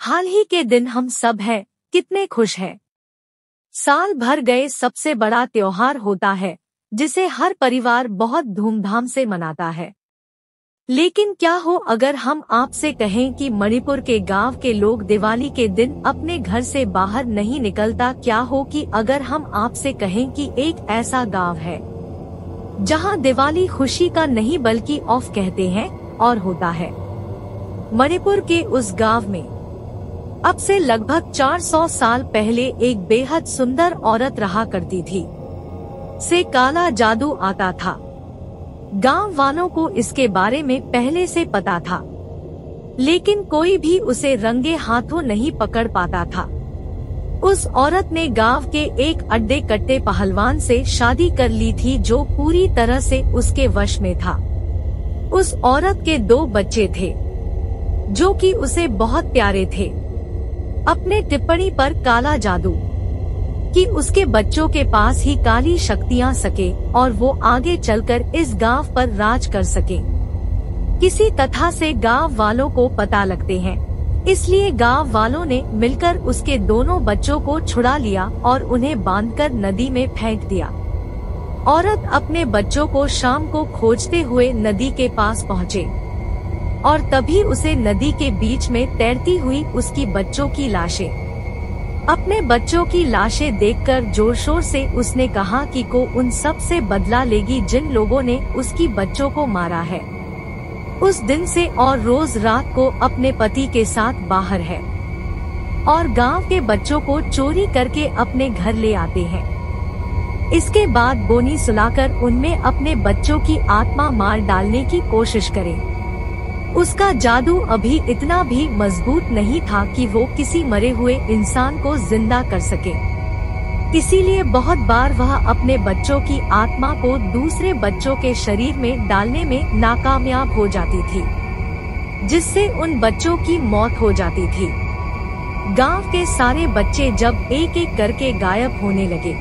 हाल ही के दिन हम सब हैं कितने खुश हैं। साल भर गए सबसे बड़ा त्योहार होता है जिसे हर परिवार बहुत धूमधाम से मनाता है। लेकिन क्या हो अगर हम आपसे कहें कि मणिपुर के गांव के लोग दिवाली के दिन अपने घर से बाहर नहीं निकलता। क्या हो कि अगर हम आपसे कहें कि एक ऐसा गांव है जहां दिवाली खुशी का नहीं बल्कि ऑफ कहते हैं और होता है। मणिपुर के उस गांव में अब से लगभग 400 साल पहले एक बेहद सुंदर औरत रहा करती थी। से काला जादू आता था। गांव वालों को इसके बारे में पहले से पता था, लेकिन कोई भी उसे रंगे हाथों नहीं पकड़ पाता था। उस औरत ने गांव के एक अड्डे कट्टे पहलवान से शादी कर ली थी जो पूरी तरह से उसके वश में था। उस औरत के 2 बच्चे थे जो कि उसे बहुत प्यारे थे। अपने टिप्पणी पर काला जादू कि उसके बच्चों के पास ही काली शक्तियां सके और वो आगे चलकर इस गांव पर राज कर सके। किसी तथा से गांव वालों को पता लगते हैं, इसलिए गांव वालों ने मिलकर उसके दोनों बच्चों को छुड़ा लिया और उन्हें बांधकर नदी में फेंक दिया। औरत अपने बच्चों को शाम को खोजते हुए नदी के पास पहुँचे और तभी उसे नदी के बीच में तैरती हुई उसकी बच्चों की लाशें अपने बच्चों की लाशें देखकर जोर शोर से उसने कहा कि को उन सब से बदला लेगी जिन लोगों ने उसकी बच्चों को मारा है। उस दिन से और रोज रात को अपने पति के साथ बाहर है और गांव के बच्चों को चोरी करके अपने घर ले आते हैं। इसके बाद बोनी सुलाकर उनमें अपने बच्चों की आत्मा मार डालने की कोशिश करे। उसका जादू अभी इतना भी मजबूत नहीं था कि वो किसी मरे हुए इंसान को जिंदा कर सके। इसीलिए बहुत बार वह अपने बच्चों की आत्मा को दूसरे बच्चों के शरीर में डालने में नाकामयाब हो जाती थी, जिससे उन बच्चों की मौत हो जाती थी। गांव के सारे बच्चे जब एक एक करके गायब होने लगे,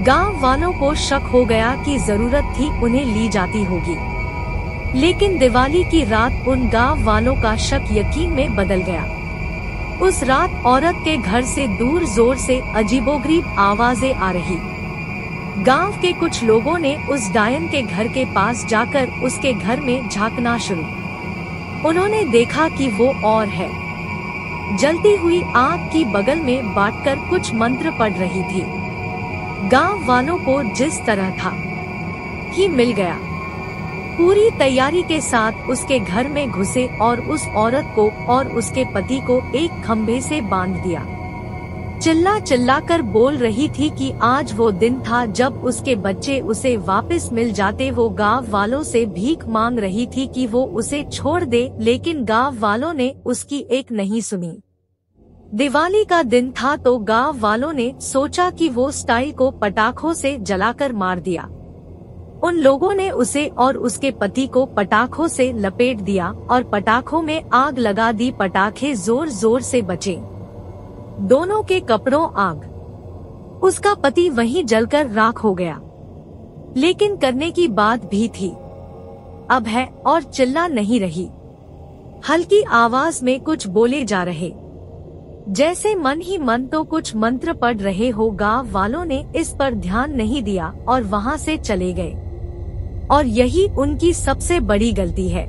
गांव वालों को शक हो गया कि जरूरत थी उन्हें ली जाती होगी। लेकिन दिवाली की रात उन गांव वालों का शक यकीन में बदल गया। उस रात औरत के घर से दूर जोर से अजीबोगरीब आवाजें आ रही। गांव के कुछ लोगों ने उस डायन के घर के पास जाकर उसके घर में झांकना शुरू। उन्होंने देखा कि वो और है जलती हुई आग की बगल में बांटकर कुछ मंत्र पढ़ रही थी। गांव वालों को जिस तरह था ही मिल गया। पूरी तैयारी के साथ उसके घर में घुसे और उस औरत को और उसके पति को एक खंभे से बांध दिया। चिल्ला चिल्ला कर बोल रही थी कि आज वो दिन था जब उसके बच्चे उसे वापस मिल जाते। वो गांव वालों से भीख मांग रही थी कि वो उसे छोड़ दे, लेकिन गांव वालों ने उसकी एक नहीं सुनी। दिवाली का दिन था तो गांव वालों ने सोचा कि वो स्टाइल को पटाखों से जलाकर मार दिया। उन लोगों ने उसे और उसके पति को पटाखों से लपेट दिया और पटाखों में आग लगा दी। पटाखे जोर जोर से बचे, दोनों के कपड़ों आग। उसका पति वहीं जलकर राख हो गया। लेकिन करने की बात भी थी, अब है और चिल्ला नहीं रही। हल्की आवाज में कुछ बोले जा रहे, जैसे मन ही मन तो कुछ मंत्र पढ़ रहे हो। गांव वालों ने इस पर ध्यान नहीं दिया और वहां से चले गए, और यही उनकी सबसे बड़ी गलती है।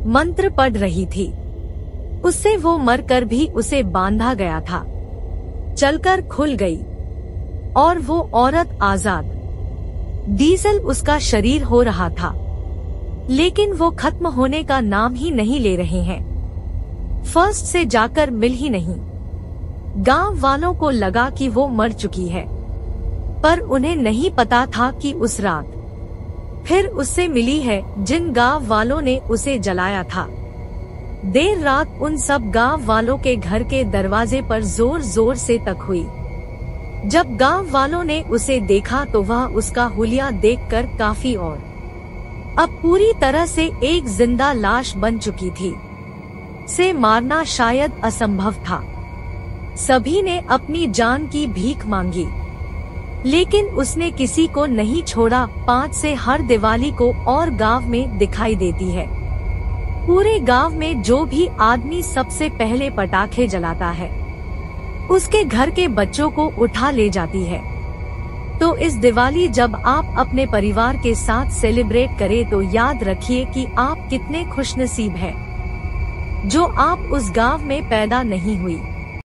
मंत्र पढ़ रही थी, उससे वो मरकर भी उसे बांधा गया था, चलकर खुल गई और वो औरत आजाद। डीजल उसका शरीर हो रहा था, लेकिन वो खत्म होने का नाम ही नहीं ले रहे हैं। फर्स्ट से जाकर मिल ही नहीं। गांव वालों को लगा कि वो मर चुकी है, पर उन्हें नहीं पता था कि उस रात फिर उससे मिली है जिन गांव वालों ने उसे जलाया था। देर रात उन सब गांव वालों के घर के दरवाजे पर जोर जोर से तक हुई। जब गांव वालों ने उसे देखा तो वह उसका हुलिया देखकर काफी और अब पूरी तरह से एक जिंदा लाश बन चुकी थी। से मारना शायद असंभव था। सभी ने अपनी जान की भीख मांगी, लेकिन उसने किसी को नहीं छोड़ा। 5 से हर दिवाली को और गांव में दिखाई देती है। पूरे गांव में जो भी आदमी सबसे पहले पटाखे जलाता है उसके घर के बच्चों को उठा ले जाती है। तो इस दिवाली जब आप अपने परिवार के साथ सेलिब्रेट करें तो याद रखिए कि आप कितने खुशनसीब हैं जो आप उस गांव में पैदा नहीं हुई।